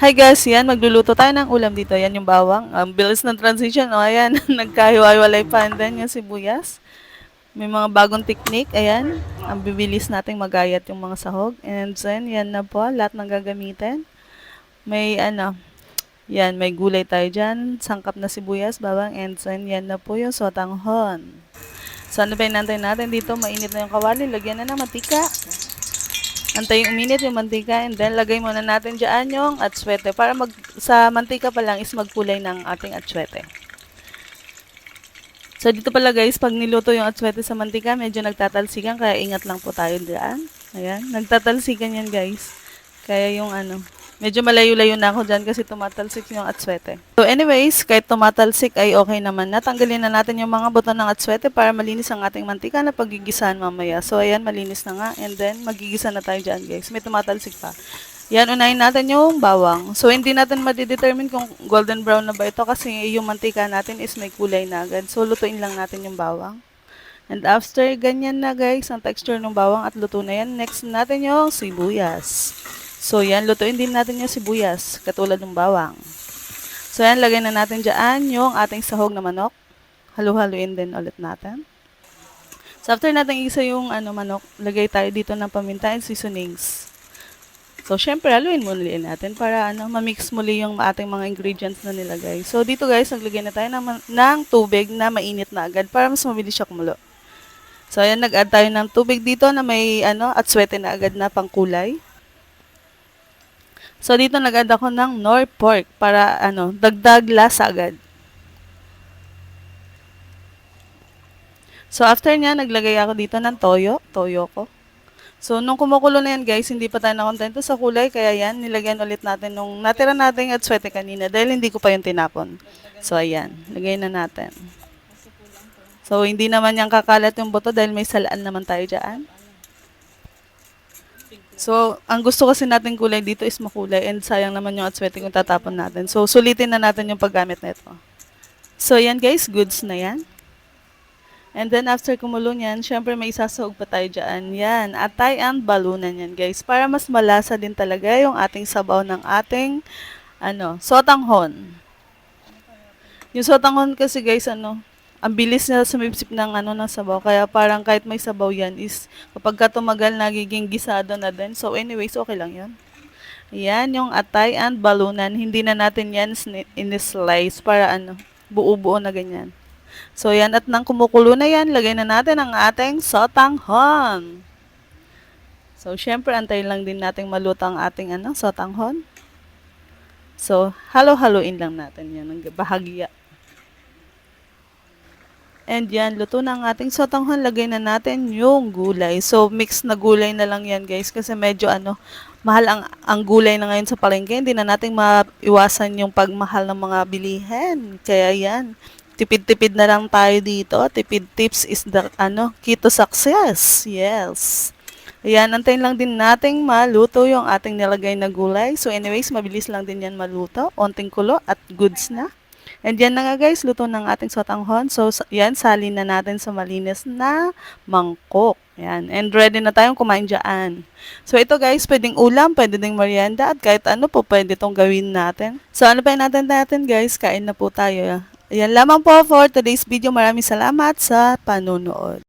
Hi guys, yan magluluto tayo ng ulam dito. Yan yung bawang. Ang bilis ng transition. O, ayan, nagkahiwa-hiwalay pa. And then yung sibuyas. May mga bagong technique. Ayan, ang bibilis nating magayat yung mga sahog. And then, yan na po, lahat ng gagamitin. May yan, may gulay tayo dyan. Sangkap na sibuyas, bawang. And then, yan na po yung sotanghon. So, ano pa inantay natin dito? Mainit na yung kawali. Lagyan na ng mantika. Antayin uminit yung mantika and then lagay muna natin dyan yung atswete para sa mantika pa lang is magkulay ng ating atswete. So dito pala guys, pag niluto yung atswete sa mantika, medyo nagtatalsikan kaya ingat lang po tayo dyan. Ayan, nagtatalsikan yan guys. Kaya yung medyo malayo-layo na ako dyan kasi tumatalsik yung atswete. So anyways, kahit tumatalsik ay okay naman. Natanggalin na natin yung mga buto ng atswete para malinis ang ating mantika na paggigisahan mamaya. So ayan, malinis na nga. And then, magigisa na tayo dyan guys. May tumatalsik pa. Yan, unahin natin yung bawang. So hindi natin madidetermine kung golden brown na ba ito kasi yung mantika natin is may kulay na agad. So lutuin lang natin yung bawang. And after ganyan na guys, ang texture ng bawang at luto na yan, next natin yung sibuyas. So yan, lutuin din natin yung sibuyas, katulad ng bawang. So yan, lagay na natin dyan yung ating sahog na manok. Halu-haluin din ulit natin. So after natin isa yung manok, lagay tayo dito ng paminta and seasonings. So syempre, haluin muna natin para ma-mix muli yung ating mga ingredients na nilagay. So dito guys, naglagay na tayo ng tubig na mainit na agad para mas mabilis siya kumulo. So ayan, nag-add tayo ng tubig dito na may at swete na agad na pangkulay. So dito nag-add ako ng nor pork para dagdag lasa agad. So after niya, naglagay ako dito ng toyo ko. So nung kumukulo na yan guys, hindi pa tayo nakontento sa kulay, kaya yan, nilagyan ulit natin nung natira natin at swete kanina dahil hindi ko pa yung tinapon. So ayan, lagay na natin. So hindi naman yan kakalat yung buto dahil may salaan naman tayo dyan. So, ang gusto kasi natin kulay dito is makulay and sayang naman yung atswete kung tatapon natin. So, sulitin na natin yung paggamit nito. So, yan guys, goods na yan. And then, after kumulo niyan, syempre may isasahog pa tayo dyan. Yan, atay and balunan yan guys. Para mas malasa din talaga yung ating sabaw ng ating, sotanghon. Yung sotanghon kasi guys, ang bilis na sumipsip ng ng sabaw. Kaya parang kahit may sabaw yan is kapag ka tumagal nagiging gisado na din. So anyways, okay lang yun. Yan yung atay and balunan. Hindi na natin yan in-slice para buo-buo na ganyan. So yan, at nang kumukulo na yan, lagay na natin ang ating sotanghon. So syempre, antayin lang din natin maluto ang ating sotanghon. So halo-haloin lang natin yan ng bahagya. And yan, luto na ang ating sotanghon. Lagay na natin yung gulay. So, mix na gulay na lang yan, guys. Kasi medyo, mahal ang gulay na ngayon sa palengke. Hindi na natin maiwasan yung pagmahal ng mga bilihin. Kaya yan, tipid-tipid na lang tayo dito. Tipid tips is the, key to success. Yes. Ayan, antayin lang din nating maluto yung ating nilagay na gulay. So, anyways, mabilis lang din yan maluto. Onting kulo at goods na. And yan na nga guys, luto ng ating sotanghon. So, yan, salin na natin sa malinis na mangkok. Yan. And ready na tayong kumain dyan. So, ito guys, pwedeng ulam, pwede ding merienda, at kahit ano po pwede itong gawin natin. So, ano pa natin guys? Kain na po tayo. Yan lamang po for today's video. Maraming salamat sa panonood.